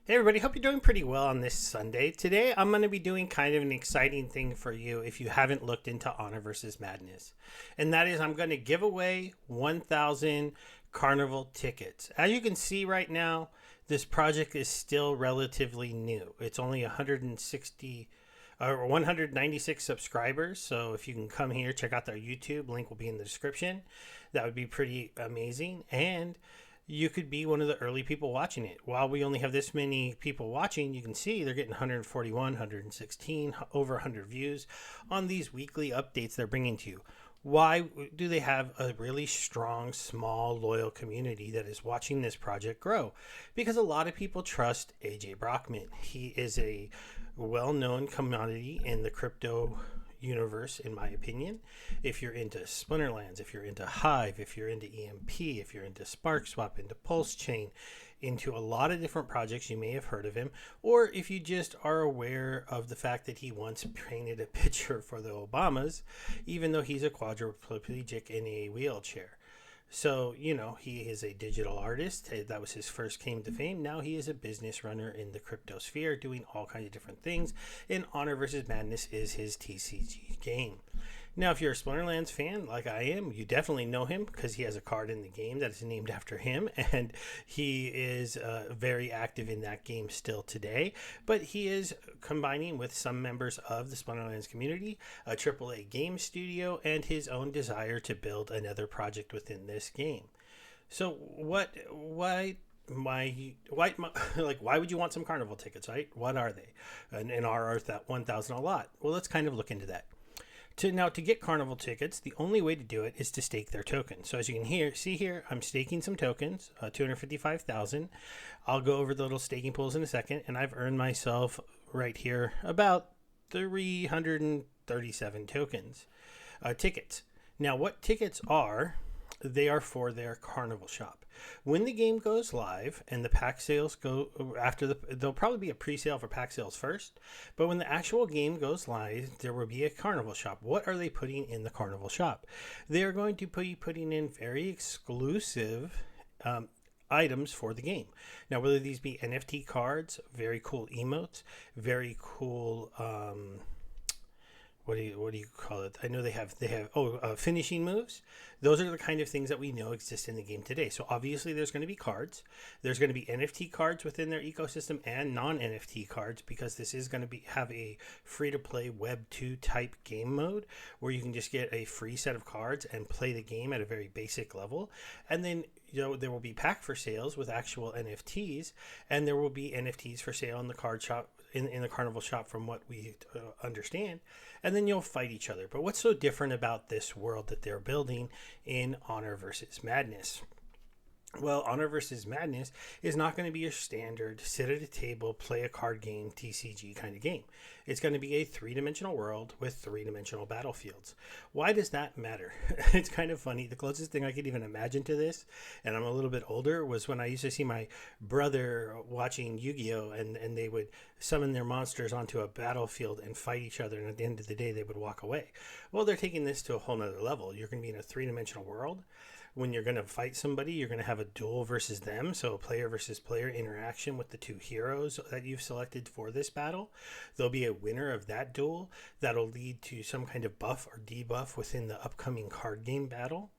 Hey everybody, hope you're doing pretty well on this Sunday. Today I'm going to be doing kind of an exciting thing for you if you haven't looked into Honor versus Madness. And that is I'm going to give away 1,000 Carnival tickets. As you can see right now, this project is still relatively new. It's only 160 or 196 subscribers. So if you can come here, check out their YouTube, link will be in the description. That would be pretty amazing. And you could be one of the early people watching it. While we only have this many people watching, you can see they're getting 141, 116, over 100 views on these weekly updates they're bringing to you. Why do they have a really strong, small, loyal community that is watching this project grow? Because a lot of people trust AJ Brockman. He is a well known commodity in the crypto universe, in my opinion. If you're into Splinterlands, if you're into Hive, if you're into EMP, if you're into SparkSwap, into Pulse Chain, into a lot of different projects, you may have heard of him. Or if you just are aware of the fact that he once painted a picture for the Obamas, even though he's a quadriplegic in a wheelchair. So, he is a digital artist. That was his first claim to fame. Now he is a business runner in the crypto sphere doing all kinds of different things. And Honor vs. Madness is his TCG game. Now, if you're a Splinterlands fan like I am, you definitely know him because he has a card in the game that is named after him. And he is very active in that game still today. But he is combining with some members of the Splinterlands community, a AAA game studio, and his own desire to build another project within this game. So why would you want some carnival tickets, right? What are they? And are Earth at 1,000 a lot? Well, let's kind of look into that. To get carnival tickets, the only way to do it is to stake their tokens. So as you can see here, I'm staking some tokens, 255,000. I'll go over the little staking pools in a second, and I've earned myself right here about 337 tickets. Now, what tickets are? They are for their carnival shop. When the game goes live and the pack sales go there'll probably be a pre-sale for pack sales first, but when the actual game goes live, there will be a carnival shop. What are they putting in the carnival shop? They are going to be putting in very exclusive items for the game. Now, whether these be NFT cards, very cool emotes, very cool what do you call it? I know they have finishing moves. Those are the kind of things that we know exist in the game today. So obviously there's going to be cards. There's going to be NFT cards within their ecosystem and non-NFT cards, because this is going to have a free-to-play Web 2 type game mode where you can just get a free set of cards and play the game at a very basic level. And then there will be pack for sales with actual NFTs, and there will be NFTs for sale in the card shop, in the carnival shop, from what we understand. And then you'll fight each other. But what's so different about this world that they're building in Honor versus Madness? Well, Honor vs. Madness is not going to be your standard sit at a table, play a card game, TCG kind of game. It's going to be a three-dimensional world with three-dimensional battlefields. Why does that matter? It's kind of funny. The closest thing I could even imagine to this, and I'm a little bit older, was when I used to see my brother watching Yu-Gi-Oh! And they would summon their monsters onto a battlefield and fight each other, and at the end of the day, they would walk away. Well, they're taking this to a whole nother level. You're going to be in a three-dimensional world. When you're going to fight somebody, you're going to have a duel versus them, so a player versus player interaction with the two heroes that you've selected for this battle. There'll be a winner of that duel that'll lead to some kind of buff or debuff within the upcoming card game battle.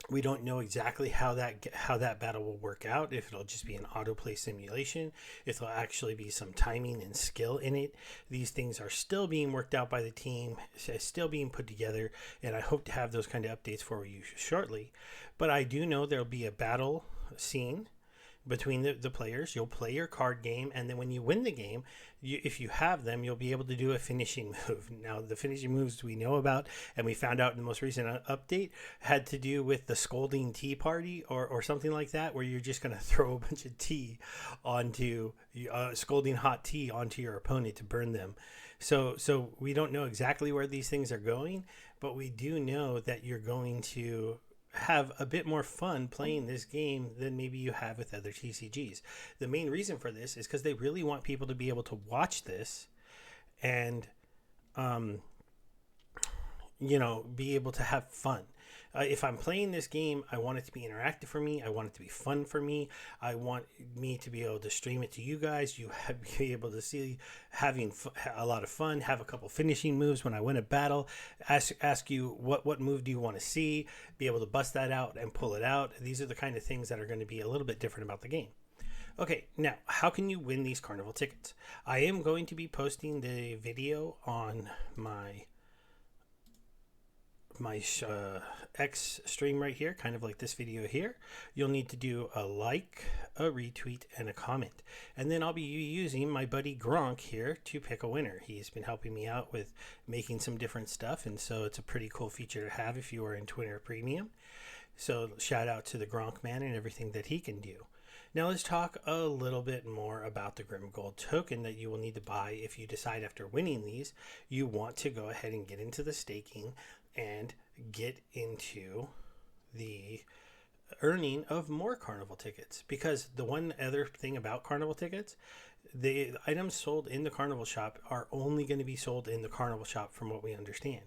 We don't know exactly how that battle will work out, if it'll just be an autoplay simulation, if there'll actually be some timing and skill in it. These things are still being worked out by the team, still being put together, and I hope to have those kind of updates for you shortly. But I do know there'll be a battle scene between the players. You'll play your card game, and then when you win the game, if you have them, you'll be able to do a finishing move. Now, the finishing moves we know about, and we found out in the most recent update, had to do with the scolding tea party or something like that, where you're just going to throw a bunch of tea onto scalding hot tea onto your opponent to burn them. So we don't know exactly where these things are going, but we do know that you're going to have a bit more fun playing this game than maybe you have with other TCGs. The main reason for this is because they really want people to be able to watch this and be able to have fun. If I'm playing this game, I want it to be interactive for me. I want it to be fun for me. I want me to be able to stream it to you guys. Be able to see having a lot of fun, have a couple finishing moves when I win a battle, ask you what move do you want to see, be able to bust that out and pull it out. These are the kind of things that are going to be a little bit different about the game. Okay, now, how can you win these carnival tickets? I am going to be posting the video on my X stream right here, kind of like this video here. You'll need to do a like, a retweet, and a comment. And then I'll be using my buddy Grok here to pick a winner. He's been helping me out with making some different stuff, and so it's a pretty cool feature to have if you are in Twitter Premium. So shout out to the Grok man and everything that he can do. Now let's talk a little bit more about the Grim Gold token that you will need to buy if you decide after winning these, you want to go ahead and get into the staking and get into the earning of more carnival tickets. Because the one other thing about carnival tickets, the items sold in the carnival shop are only going to be sold in the carnival shop from what we understand.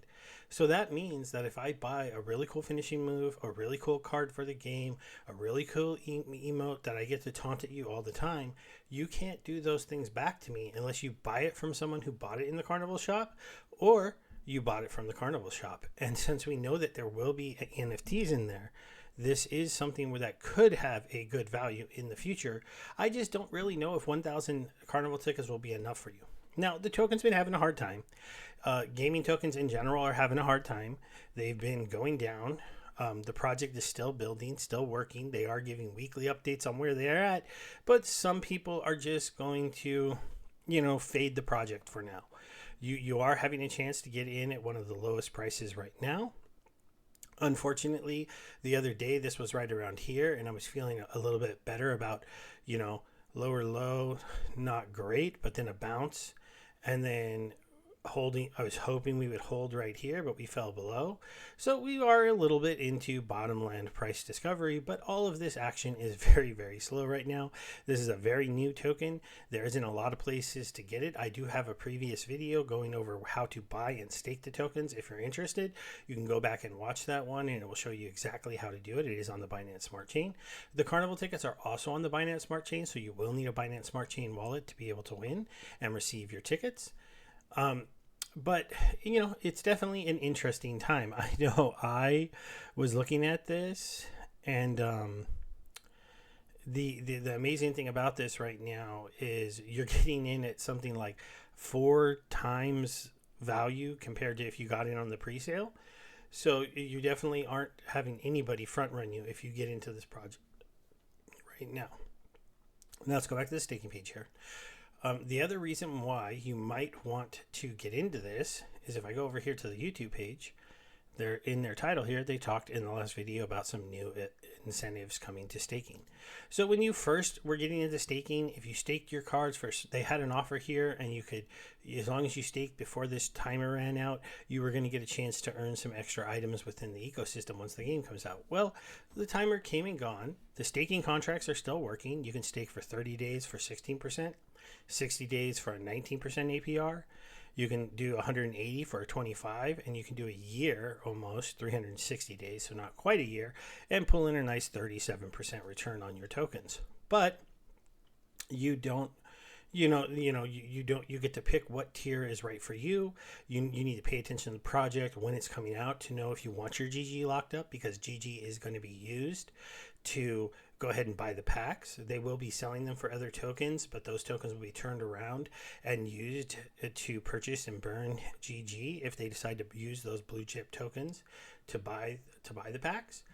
So that means that if I buy a really cool finishing move, a really cool card for the game, a really cool emote that I get to taunt at you all the time, you can't do those things back to me unless you buy it from someone who bought it in the carnival shop, or you bought it from the carnival shop. And since we know that there will be NFTs in there, this is something where that could have a good value in the future. I just don't really know if 1,000 carnival tickets will be enough for you. Now, the token's been having a hard time. Gaming tokens in general are having a hard time. They've been going down. The project is still building, still working. They are giving weekly updates on where they're at, but some people are just going to, fade the project for now. You are having a chance to get in at one of the lowest prices right now. Unfortunately, the other day, this was right around here, and I was feeling a little bit better about, lower low, not great, but then a bounce, and then I was hoping we would hold right here, but we fell below. So we are a little bit into bottomland price discovery, but all of this action is very, very slow right now. This is a very new token. There isn't a lot of places to get it. I do have a previous video going over how to buy and stake the tokens. If you're interested, you can go back and watch that one, and it will show you exactly how to do it. It is on the Binance Smart Chain. The carnival tickets are also on the Binance Smart Chain, so you will need a Binance Smart Chain wallet to be able to win and receive your tickets. But, it's definitely an interesting time. I know I was looking at this, and the amazing thing about this right now is you're getting in at something like 4 times value compared to if you got in on the pre-sale. So you definitely aren't having anybody front run you if you get into this project right now. Now let's go back to the staking page here. The other reason why you might want to get into this is if I go over here to the YouTube page, they're in their title here, they talked in the last video about some new incentives coming to staking. So when you first were getting into staking, if you staked your cards first, they had an offer here, and you could, as long as you staked before this timer ran out, you were going to get a chance to earn some extra items within the ecosystem once the game comes out. Well, the timer came and gone. The staking contracts are still working. You can stake for 30 days for 16%. 60 days for a 19% APR. You can do 180 for a 25, and you can do a year, almost 360 days, so not quite a year, and pull in a nice 37% return on your tokens. But you don't, you get to pick what tier is right for you. You need to pay attention to the project when it's coming out to know if you want your GG locked up, because GG is going to be used to go ahead and buy the packs. They will be selling them for other tokens, but those tokens will be turned around and used to purchase and burn GG if they decide to use those blue chip tokens to buy the packs.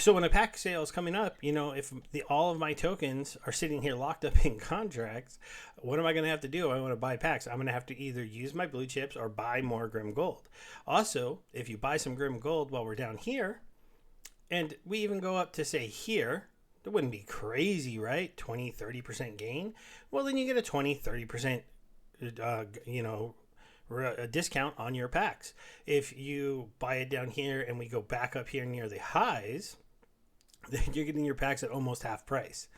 So when a pack sale is coming up, if all of my tokens are sitting here locked up in contracts, what am I going to have to do? I want to buy packs. I'm going to have to either use my blue chips or buy more Grim Gold. Also, if you buy some Grim Gold while we're down here, and we even go up to, say, here, that wouldn't be crazy, right? 20, 30% gain. Well, then you get a 20, 30%, a discount on your packs. If you buy it down here and we go back up here near the highs, then you're getting your packs at almost half price.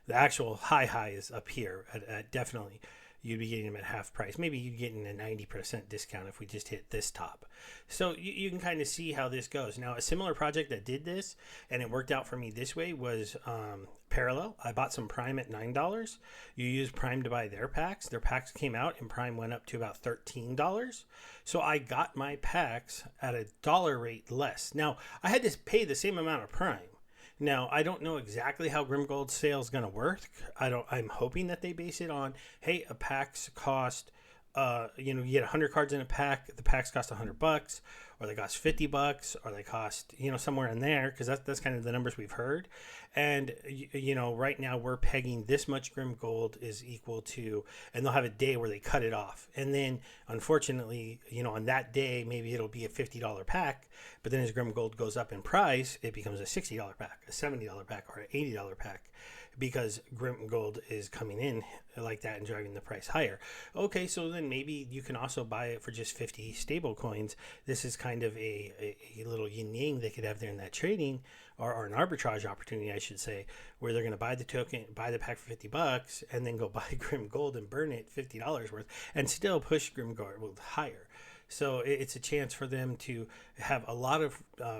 The actual high is up here at definitely you'd be getting them at half price. Maybe you'd get in a 90% discount if we just hit this top. So you can kind of see how this goes. Now, a similar project that did this, and it worked out for me this way, was Parallel. I bought some Prime at $9. You use Prime to buy their packs. Their packs came out, and Prime went up to about $13. So I got my packs at a dollar rate less. Now, I had to pay the same amount of Prime. Now, I don't know exactly how Grim Gold sale is going to work. I'm hoping that they base it on, hey, a pack's cost, you get 100 cards in a pack. The packs cost $100, or they cost $50, or they cost, somewhere in there, because that's kind of the numbers we've heard. And, right now we're pegging this much Grim Gold is equal to, and they'll have a day where they cut it off. And then, unfortunately, on that day, maybe it'll be a $50 pack, but then as Grim Gold goes up in price, it becomes a $60 pack, a $70 pack, or an $80 pack, because Grim Gold is coming in like that and driving the price higher. Okay, so then maybe you can also buy it for just 50 stable coins. This is kind of a little yin-yang they could have there in that trading, or an arbitrage opportunity, I should say, where they're going to buy the token, buy the pack for $50, and then go buy Grim Gold and burn it $50 worth, and still push Grim Gold higher. So it's a chance for them to have a lot of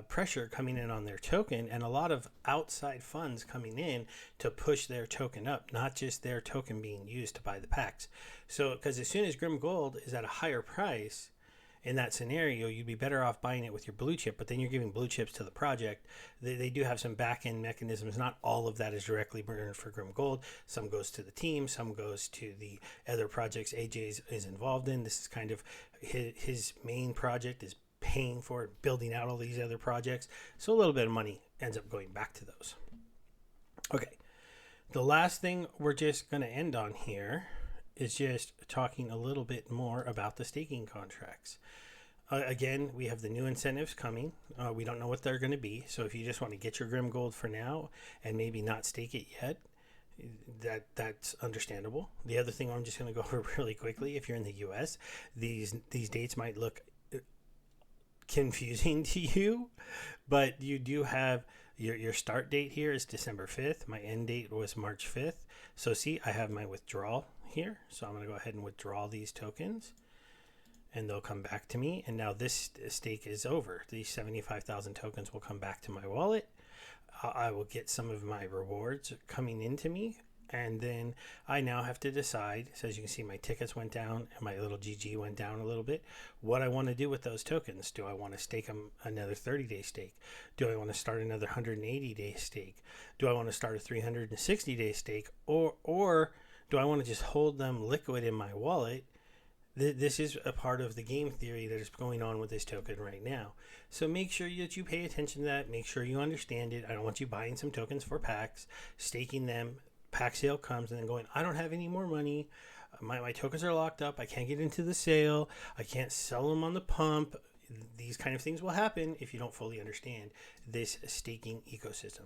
pressure coming in on their token, and a lot of outside funds coming in to push their token up, not just their token being used to buy the packs. So, because as soon as Grim Gold is at a higher price, in that scenario, you'd be better off buying it with your blue chip, but then you're giving blue chips to the project. They do have some back-end mechanisms. Not all of that is directly burned for Grim Gold. Some goes to the team, some goes to the other projects AJ is involved in. This is kind of his main project, is paying for it, building out all these other projects. So a little bit of money ends up going back to those. Okay, the last thing we're just going to end on here is just talking a little bit more about the staking contracts. Again, we have the new incentives coming. We don't know what they're going to be. So if you just want to get your Grim Gold for now and maybe not stake it yet, that's understandable. The other thing I'm just going to go over really quickly, if you're in the US, these dates might look confusing to you, but you do have your start date here is December 5th. My end date was March 5th. So see, I have my withdrawal here. So I'm going to go ahead and withdraw these tokens, and they'll come back to me. And now this stake is over. These 75,000 tokens will come back to my wallet. I will get some of my rewards coming into me. And then I now have to decide, so as you can see, my tickets went down and my little GG went down a little bit, what I want to do with those tokens. Do I want to stake them another 30-day stake? Do I want to start another 180-day stake? Do I want to start a 360-day stake? Or do I want to just hold them liquid in my wallet? This is a part of the game theory that is going on with this token right now. So make sure that you pay attention to that. Make sure you understand it. I don't want you buying some tokens for packs, staking them. Pack sale comes and then going, I don't have any more money. My tokens are locked up. I can't get into the sale. I can't sell them on the pump. These kind of things will happen if you don't fully understand this staking ecosystem.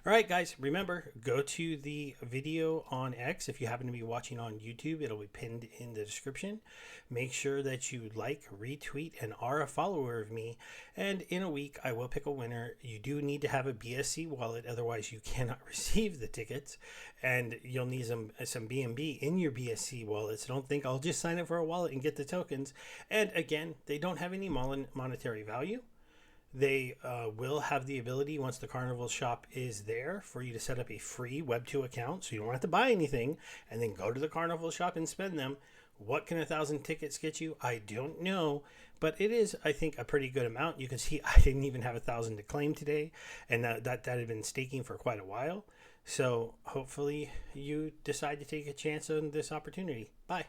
All right, guys, remember, go to the video on X. If you happen to be watching on YouTube, it'll be pinned in the description. Make sure that you like, retweet, and are a follower of me. And in a week, I will pick a winner. You do need to have a BSC wallet, otherwise you cannot receive the tickets. And you'll need some BNB in your BSC wallet. So don't think I'll just sign up for a wallet and get the tokens. And again, they don't have any monetary value. They will have the ability, once the Carnival shop is there, for you to set up a free Web2 account, so you don't have to buy anything, and then go to the Carnival shop and spend them. What can 1,000 tickets get you? I don't know, but it is, I think, a pretty good amount. You can see I didn't even have 1,000 to claim today, and that had been staking for quite a while. So hopefully you decide to take a chance on this opportunity. Bye.